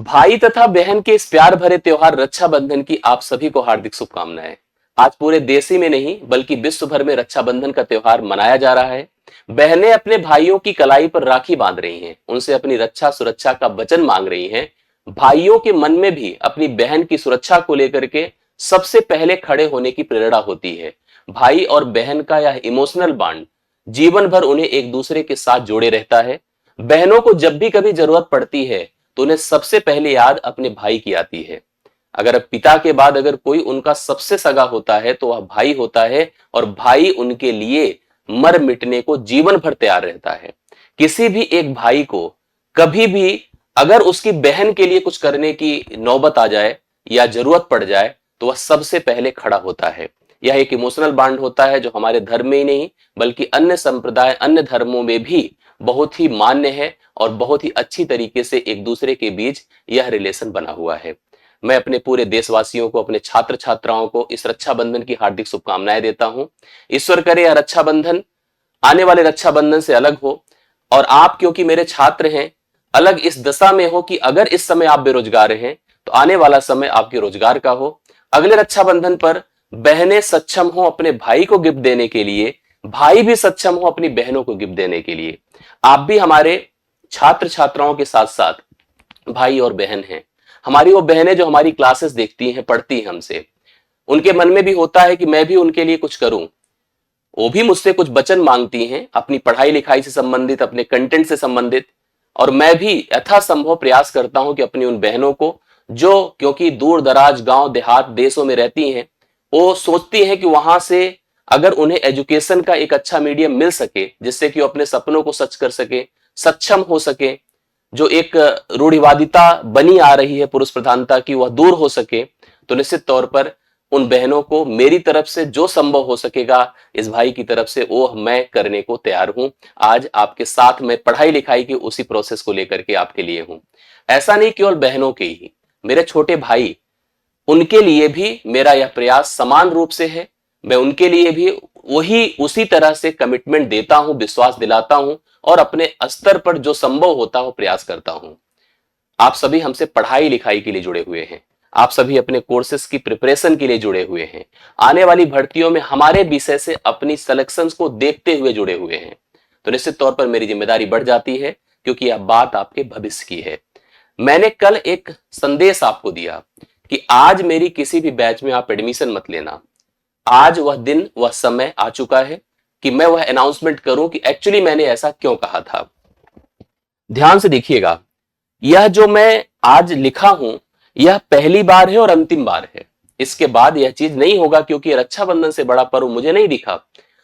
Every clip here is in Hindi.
भाई तथा बहन के इस प्यार भरे त्योहार रक्षाबंधन की आप सभी को हार्दिक शुभकामनाएं। आज पूरे देश ही में नहीं बल्कि विश्व भर में रक्षाबंधन का त्योहार मनाया जा रहा है। बहनें अपने भाइयों की कलाई पर राखी बांध रही हैं, उनसे अपनी रक्षा सुरक्षा का वचन मांग रही हैं। भाइयों के मन में भी अपनी बहन की सुरक्षा को लेकर के सबसे पहले खड़े होने की प्रेरणा होती है। भाई और बहन का यह इमोशनल बॉन्ड जीवन भर उन्हें एक दूसरे के साथ जोड़े रहता है। बहनों को जब भी कभी जरूरत पड़ती है तो उन्हें सबसे पहले याद अपने भाई की आती है। अगर अब पिता के बाद अगर कोई उनका सबसे सगा होता है तो वह भाई होता है, और भाई उनके लिए मर मिटने को जीवन भर तैयार रहता है। किसी भी एक भाई को कभी भी अगर उसकी बहन के लिए कुछ करने की नौबत आ जाए या जरूरत पड़ जाए तो वह सबसे पहले खड़ा होता है। यह एक इमोशनल बॉन्ड होता है जो हमारे धर्म में ही नहीं बल्कि अन्य संप्रदाय अन्य धर्मों में भी बहुत ही मान्य है और बहुत ही अच्छी तरीके से एक दूसरे के बीच यह रिलेशन बना हुआ है। मैं अपने पूरे देशवासियों को, अपने छात्र छात्राओं को इस रक्षाबंधन की हार्दिक शुभकामनाएं देता हूं। ईश्वर करे यह रक्षाबंधन आने वाले रक्षाबंधन से अलग हो, और आप क्योंकि मेरे छात्र हैं अलग इस दशा में हो कि अगर इस समय आप बेरोजगार हैं तो आने वाला समय आपके रोजगार का हो। अगले रक्षाबंधन पर बहनें सक्षम हो अपने भाई को गिफ्ट देने के लिए, भाई भी सक्षम हो अपनी बहनों को गिफ्ट देने के लिए। आप भी हमारे छात्र छात्राओं के साथ साथ भाई और बहन हैं। हमारी वो बहनें जो हमारी क्लासेस देखती हैं, पढ़ती हैं हमसे, उनके मन में भी होता है कि मैं भी उनके लिए कुछ करूं। वो भी मुझसे कुछ वचन मांगती हैं अपनी पढ़ाई लिखाई से संबंधित, अपने कंटेंट से संबंधित, और मैं भी यथासंभव प्रयास करता हूं कि अपनी उन बहनों को जो क्योंकि दूर दराज गांव देहात देशों में रहती हैं, वो सोचती हैं कि वहां से अगर उन्हें एजुकेशन का एक अच्छा मीडियम मिल सके जिससे कि वो अपने सपनों को सच कर सके, सक्षम हो सके, जो एक रूढ़िवादिता बनी आ रही है पुरुष प्रधानता की वह दूर हो सके, तो निश्चित तौर पर उन बहनों को मेरी तरफ से जो संभव हो सकेगा इस भाई की तरफ से वो मैं करने को तैयार हूं। आज आपके साथ मैं पढ़ाई लिखाई की उसी प्रोसेस को लेकर के आपके लिए हूं। ऐसा नहीं केवल बहनों के ही, मेरे छोटे भाई, उनके लिए भी मेरा यह प्रयास समान रूप से है। मैं उनके लिए भी वही उसी तरह से कमिटमेंट देता हूं, विश्वास दिलाता हूं, और अपने स्तर पर जो संभव होता हो प्रयास करता हूं। आप सभी हमसे पढ़ाई लिखाई के लिए जुड़े हुए हैं, आप सभी अपने कोर्सेज की प्रिपरेशन के लिए जुड़े हुए हैं, आने वाली भर्तियों में हमारे विषय से अपनी सिलेक्शंस को देखते हुए जुड़े हुए हैं। तो निश्चित तौर पर मेरी जिम्मेदारी बढ़ जाती है क्योंकि यह बात आपके भविष्य की है। मैंने कल एक संदेश आपको दिया कि आज मेरी किसी भी बैच में आप एडमिशन मत लेना। आज वह दिन वह समय आ चुका है कि मैं वह अनाउंसमेंट करूं कि एक्चुअली मैंने ऐसा क्यों कहा था। ध्यान से देखिएगा, यह जो मैं आज लिखा हूं यह पहली बार है और अंतिम बार है। इसके बाद यह चीज नहीं होगा, क्योंकि रक्षाबंधन से बड़ा पर्व मुझे नहीं दिखा।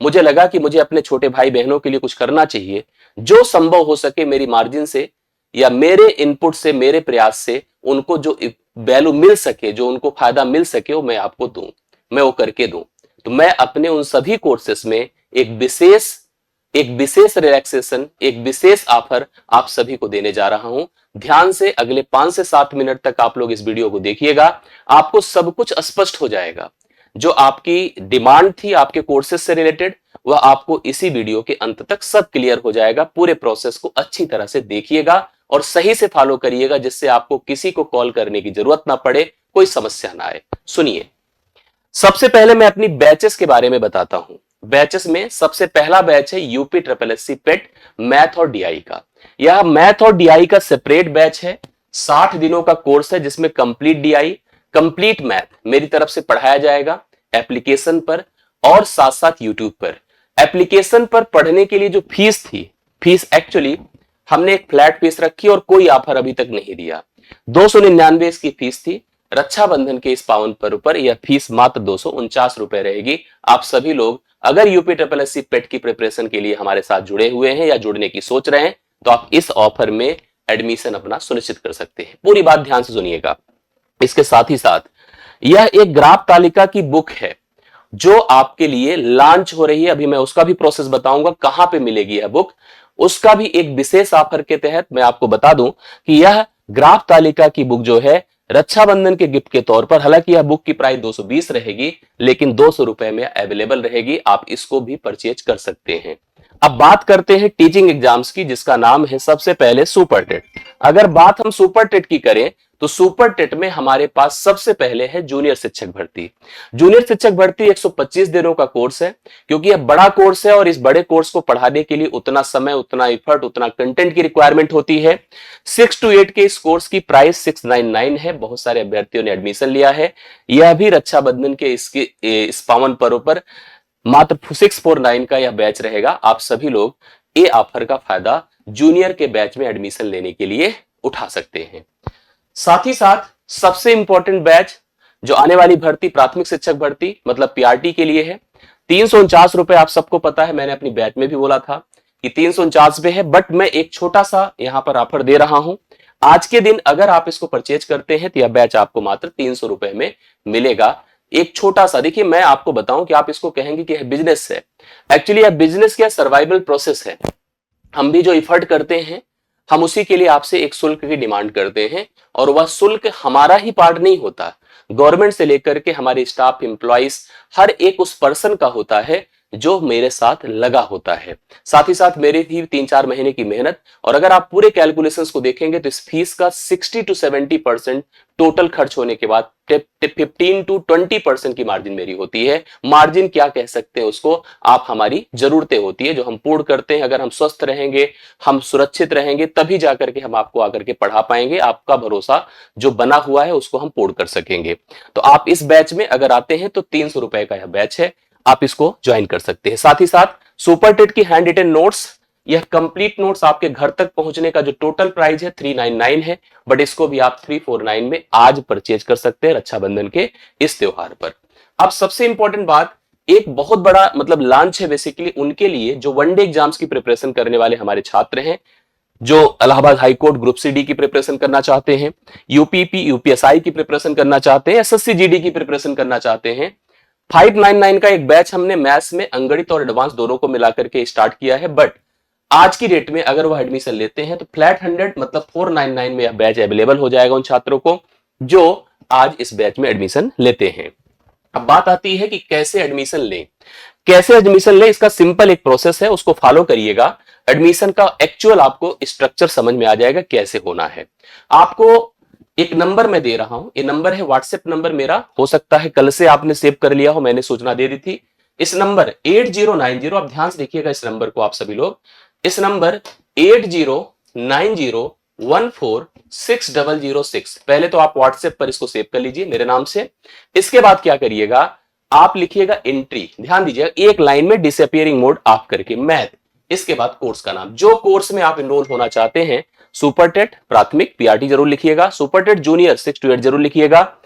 मुझे लगा कि मुझे अपने छोटे भाई बहनों के लिए कुछ करना चाहिए, जो संभव हो सके मेरी मार्जिन से या मेरे इनपुट से, मेरे प्रयास से उनको जो वैल्यू मिल सके, जो उनको फायदा मिल सके, वो मैं आपको दूं, मैं वो करके दूं। तो मैं अपने उन सभी कोर्सेस में एक विशेष रिलैक्सेशन, एक विशेष ऑफर आप सभी को देने जा रहा हूं। ध्यान से अगले 5 से 7 मिनट तक आप लोग इस वीडियो को देखिएगा, आपको सब कुछ स्पष्ट हो जाएगा। जो आपकी डिमांड थी आपके कोर्सेज से रिलेटेड, वह आपको इसी वीडियो के अंत तक सब क्लियर हो जाएगा। पूरे प्रोसेस को अच्छी तरह से देखिएगा और सही से फॉलो करिएगा, जिससे आपको किसी को कॉल करने की जरूरत ना पड़े, कोई समस्या ना आए। सुनिए, सबसे पहले मैं अपनी बैचेस के बारे में बताता हूं। बैचेस में सबसे पहला बैच है यूपी ट्रिपल एससी पेट मैथ और डीआई का। यह मैथ और डीआई का सेपरेट बैच है। 60 दिनों का कोर्स है जिसमें कंप्लीट डीआई, कंप्लीट मैथ मेरी तरफ से पढ़ाया जाएगा एप्लीकेशन पर और साथ साथ यूट्यूब पर। एप्लीकेशन पर पढ़ने के लिए जो फीस थी, फीस एक्चुअली हमने एक फ्लैट फीस रखी और कोई ऑफर अभी तक नहीं दिया। 299 इसकी फीस थी। रक्षाबंधन के इस पावन पर्व पर यह फीस मात्र 249 रुपए रहेगी। आप सभी लोग अगर यूपी ट्रिपल एससी पेट की प्रिपरेशन के लिए हमारे साथ जुड़े हुए हैं या जुड़ने की सोच रहे हैं तो आप इस ऑफर में एडमिशन अपना सुनिश्चित कर सकते हैं। पूरी बात ध्यान से सुनिएगा। इसके साथ ही साथ यह एक ग्राफ तालिका की बुक है जो आपके लिए लॉन्च हो रही है। अभी मैं उसका भी प्रोसेस बताऊंगा, कहां पे मिलेगी यह बुक, उसका भी एक विशेष ऑफर के तहत मैं आपको बता दूं कि यह ग्राफ तालिका की बुक जो है रक्षाबंधन के गिफ्ट के तौर पर, हालांकि यह बुक की प्राइस 220 रहेगी लेकिन 200 रुपए में अवेलेबल रहेगी। आप इसको भी परचेज कर सकते हैं। अब बात करते हैं टीचिंग एग्जाम्स की, जिसका नाम है सबसे पहले सुपर टेट। अगर बात हम सुपर टेट की करें तो सुपर टेट में हमारे पास सबसे पहले है जूनियर शिक्षक भर्ती। जूनियर शिक्षक भर्ती 125 दिनों का कोर्स है, क्योंकि यह बड़ा कोर्स है और इस बड़े कोर्स को पढ़ाने के लिए उतना समय, उतना एफर्ट, उतना कंटेंट की रिक्वायरमेंट होती है। 6 to 8 के इस कोर्स की प्राइस 699 है। बहुत सारे अभ्यर्थियों ने एडमिशन लिया है। यह भी रक्षाबंधन के इस पावन पर्व पर मात्र 649 का यह बैच रहेगा। आप सभी लोग ये ऑफर का फायदा जूनियर के बैच में एडमिशन लेने के लिए उठा सकते हैं। साथ ही साथ सबसे इंपॉर्टेंट बैच जो आने वाली भर्ती प्राथमिक शिक्षक भर्ती मतलब पीआरटी के लिए है, 349 रुपए आप सबको पता है, मैंने अपनी बैच में भी बोला था कि 349 पे है, बट मैं एक छोटा सा यहां पर ऑफर दे रहा हूं। आज के दिन अगर आप इसको परचेज करते हैं तो यह बैच आपको मात्र 300 रुपए में मिलेगा। एक छोटा सा, देखिए मैं आपको बताऊं कि आप इसको कहेंगे कि यह बिजनेस है, एक्चुअली यह बिजनेस क्या सर्वाइवल प्रोसेस है। हम भी जो इफर्ट करते हैं हम उसी के लिए आपसे एक शुल्क की डिमांड करते हैं, और वह शुल्क हमारा ही पार्ट नहीं होता, गवर्नमेंट से लेकर के हमारे स्टाफ एम्प्लॉइज हर एक उस पर्सन का होता है जो मेरे साथ लगा होता है। साथ ही साथ मेरी भी 3-4 महीने की मेहनत, और अगर आप पूरे कैलकुलेशंस को देखेंगे तो इस फीस का 60 to 70% टोटल खर्च होने के बाद 15 to 20% की मार्जिन मेरी होती है। मार्जिन क्या कह सकते हैं उसको, आप हमारी जरूरतें होती है जो हम पूर्ण करते हैं। अगर हम स्वस्थ रहेंगे, हम सुरक्षित रहेंगे, तभी जाकर के हम आपको आकर के पढ़ा पाएंगे। आपका भरोसा जो बना हुआ है उसको हम पूर्ण कर सकेंगे। तो आप इस बैच में अगर आते हैं तो 300 रुपए का यह बैच है, आप इसको ज्वाइन कर सकते हैं। साथ ही साथ सुपर टेट की हैंड रिटन नोट्स, यह कंप्लीट नोट्स आपके घर तक पहुंचने का जो टोटल प्राइस है 399 है, बट इसको भी आप 349 में आज परचेज कर सकते हैं रक्षाबंधन के इस त्योहार पर। अब सबसे इंपॉर्टेंट बात, एक बहुत बड़ा मतलब लॉन्च है बेसिकली उनके लिए जो वनडे एग्जाम्स की प्रिपरेशन करने वाले हमारे छात्र हैं, जो Allahabad high court group C D की प्रिपरेशन करना चाहते हैं, यूपीपी यूपीएसआई की प्रिपरेशन करना चाहते हैं, एसएससी जीडी की प्रिपरेशन करना चाहते हैं। 599 का एक बैच हमने मैथ्स में अंगणित और एडवांस दोनों को मिलाकर के स्टार्ट किया है, बट आज की डेट में अगर वह एडमिशन लेते हैं तो फ्लैट 100 मतलब 499 में यह बैच अवेलेबल हो जाएगा उन छात्रों को जो आज इस बैच में एडमिशन लेते हैं। अब बात आती है कि कैसे एडमिशन लें। कैसे एडमिशन लें, इसका सिंपल एक प्रोसेस है, उसको फॉलो करिएगा। एडमिशन का एक्चुअल आपको स्ट्रक्चर समझ में आ जाएगा कैसे होना है। आपको एक नंबर मैं दे रहा हूं, ये नंबर है व्हाट्सएप नंबर मेरा, हो सकता है कल से आपने सेव कर लिया हो, मैंने सूचना दे दी थी। इस नंबर 8090, आप ध्यान से देखिएगा इस नंबर को आप सभी लोग, इस नंबर 8090146006, पहले तो आप व्हाट्सएप पर इसको सेव कर लीजिए मेरे नाम से। इसके बाद क्या करिएगा, आप लिखिएगा एंट्री, ध्यान दीजिएगा एक लाइन में डिसअपियरिंग मोड ऑफ करके मैथ, इसके बाद कोर्स का नाम, जो कोर्स में आप एनरोल होना चाहते हैं, सुपर टेट प्राथमिक पीआरटी जरूर लिखिएगा, सुपर टेट जूनियर 6 to 8 जरूर लिखिएगा,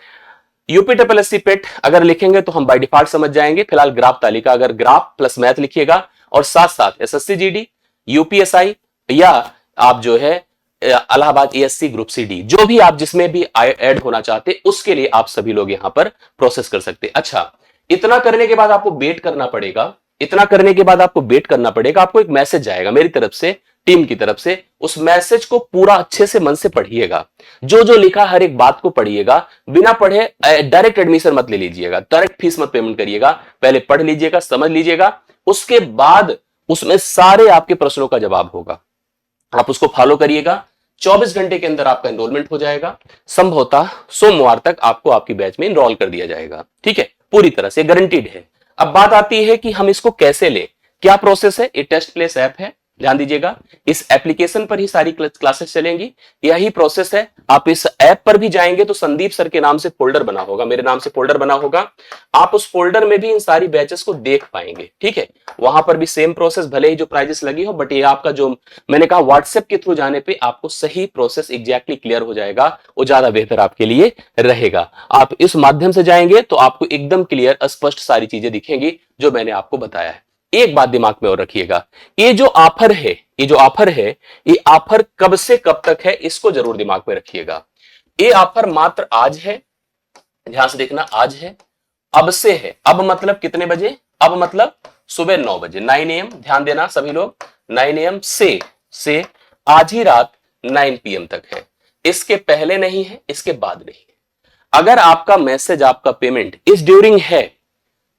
यूपी ट्रिपल एससी पेट अगर लिखेंगे तो हम बाय डिफॉल्ट समझ जाएंगे। फिलहाल ग्राफ तालिका अगर ग्राफ प्लस मैथ लिखिएगा, और साथ साथ एसएससी जीडी, यूपीएसआई, या आप जो है Allahabad ASC group C D, जो भी आप जिसमें भी ऐड होना चाहते उसके लिए आप सभी लोग यहां पर प्रोसेस कर सकते हैं। अच्छा, इतना करने के बाद आपको वेट करना पड़ेगा, इतना करने के बाद आपको वेट करना पड़ेगा, आपको एक मैसेज आएगा मेरी तरफ से, टीम की तरफ से। उस मैसेज को पूरा अच्छे से मन से पढ़िएगा, जो जो लिखा हर एक बात को पढ़िएगा, बिना पढ़े डायरेक्ट एडमिशन मत ले लीजिएगा, डायरेक्ट फीस मत पेमेंट करिएगा, पहले पढ़ लीजिएगा, समझ लीजिएगा, उसके बाद उसमें सारे आपके प्रश्नों का जवाब होगा, आप उसको फॉलो करिएगा। 24 घंटे के अंदर आपका एनरोलमेंट हो जाएगा, संभवतः सोमवार तक आपको आपकी बैच में एनरोल कर दिया जाएगा। ठीक है, पूरी तरह से गारंटीड है। अब बात आती है कि हम इसको कैसे लें, क्या प्रोसेस है। ये टेस्ट प्लेस ऐप है, ध्यान दीजिएगा, इस एप्लीकेशन पर ही सारी क्लासेस चलेंगी, यही प्रोसेस है। आप इस ऐप पर भी जाएंगे तो संदीप सर के नाम से फोल्डर बना होगा, मेरे नाम से फोल्डर बना होगा, आप उस फोल्डर में भी इन सारी बैचेस को देख पाएंगे। ठीक है, वहां पर भी सेम प्रोसेस, भले ही जो प्राइजेस लगी हो, बट ये आपका जो मैंने कहा व्हाट्सएप के थ्रू जाने पे आपको सही प्रोसेस एग्जैक्टली क्लियर हो जाएगा, वो ज्यादा बेहतर आपके लिए रहेगा। आप इस माध्यम से जाएंगे तो आपको एकदम क्लियर स्पष्ट सारी चीजें दिखेंगी जो मैंने आपको बताया है। एक बात दिमाग में और रखिएगा, ये जो ऑफर है, ये जो ऑफर है, ये ऑफर कब से कब तक है, इसको जरूर दिमाग में रखिएगा। ये ऑफर मात्र आज है, ध्यान से देखना, आज है, अब से है। अब मतलब कितने बजे, अब मतलब सुबह 9 बजे, 9 AM, ध्यान देना सभी लोग, 9 AM से आज ही रात 9 PM तक है, इसके पहले नहीं है, इसके बाद नहीं है। अगर आपका मैसेज, आपका पेमेंट इस ड्यूरिंग है,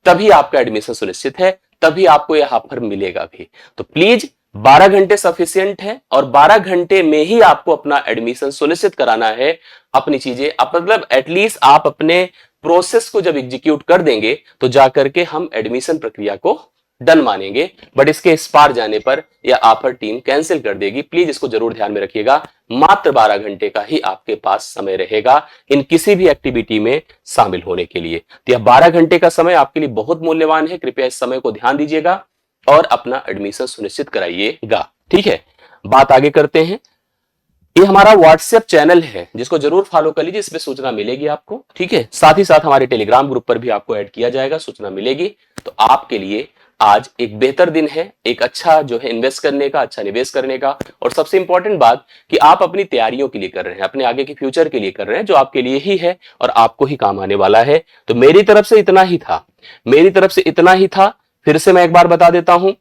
तभी आपका एडमिशन सुनिश्चित है, तभी आपको यह ऑफर मिलेगा भी। तो प्लीज 12 घंटे सफिशियंट है और 12 घंटे में ही आपको अपना एडमिशन सुनिश्चित कराना है। अपनी चीजें मतलब एटलीस्ट आप अपने प्रोसेस को जब एग्जीक्यूट कर देंगे तो जाकर के हम एडमिशन प्रक्रिया को डन मानेंगे। बट इसके इस पार जाने पर यह ऑफर टीम कैंसिल कर देगी। प्लीज इसको जरूर ध्यान में रखिएगा। मात्र 12 घंटे का ही आपके पास समय रहेगा इन किसी भी एक्टिविटी में शामिल होने के लिए। तो यह 12 घंटे का समय आपके लिए बहुत मूल्यवान है। कृपया इस समय को ध्यान दीजिएगा और अपना एडमिशन सुनिश्चित कराइएगा। ठीक है, बात आगे करते हैं। ये हमारा व्हाट्सएप चैनल है जिसको जरूर फॉलो कर लीजिए, इसमें सूचना मिलेगी आपको। ठीक है, साथ ही साथ हमारे टेलीग्राम ग्रुप पर भी आपको ऐड किया जाएगा, सूचना मिलेगी। तो आपके लिए आज एक बेहतर दिन है, एक अच्छा जो है इन्वेस्ट करने का, अच्छा निवेश करने का। और सबसे इंपॉर्टेंट बात कि आप अपनी तैयारियों के लिए कर रहे हैं, अपने आगे के फ्यूचर के लिए कर रहे हैं, जो आपके लिए ही है और आपको ही काम आने वाला है। तो मेरी तरफ से इतना ही था, मेरी तरफ से इतना ही था। फिर से मैं एक बार बता देता हूं,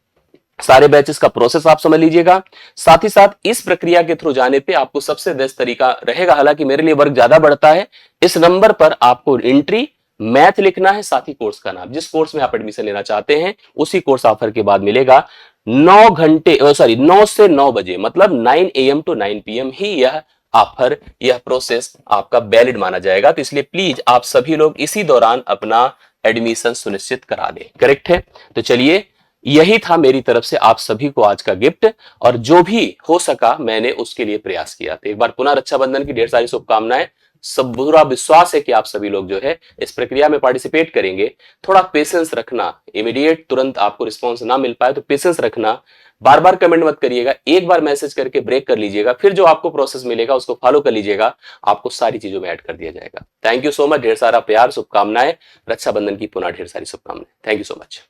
सारे बैचेस का प्रोसेस आप समझ लीजिएगा। साथ ही साथ इस प्रक्रिया के थ्रू जाने पे आपको सबसे बेस्ट तरीका रहेगा, हालांकि मेरे लिए वर्क ज्यादा बढ़ता है। इस नंबर पर आपको एंट्री मैथ लिखना है, साथ ही कोर्स का नाम, जिस कोर्स में आप एडमिशन लेना चाहते हैं उसी कोर्स ऑफर के बाद मिलेगा। 9 घंटे 9 से 9 बजे, मतलब 9 AM to 9 PM ही यह ऑफर, यह प्रोसेस आपका वैलिड माना जाएगा। तो इसलिए प्लीज आप सभी लोग इसी दौरान अपना एडमिशन सुनिश्चित करा दें। करेक्ट है? तो चलिए, यही था मेरी तरफ से आप सभी को आज का गिफ्ट, और जो भी हो सका मैंने उसके लिए प्रयास किया। तो एक बार पुनः रक्षाबंधन की ढेर सारी शुभकामनाएं। सब पूरा विश्वास है कि आप सभी लोग जो है इस प्रक्रिया में पार्टिसिपेट करेंगे। थोड़ा पेशेंस रखना, इमीडिएट तुरंत आपको रिस्पॉन्स ना मिल पाए तो पेशेंस रखना। बार बार कमेंट मत करिएगा, एक बार मैसेज करके ब्रेक कर लीजिएगा, फिर जो आपको प्रोसेस मिलेगा उसको फॉलो कर लीजिएगा, आपको सारी चीजों में ऐड कर दिया जाएगा। थैंक यू सो मच, ढेर सारा प्यार, शुभकामनाएं। रक्षाबंधन की पुनः ढेर सारी शुभकामनाएं। Thank you so much.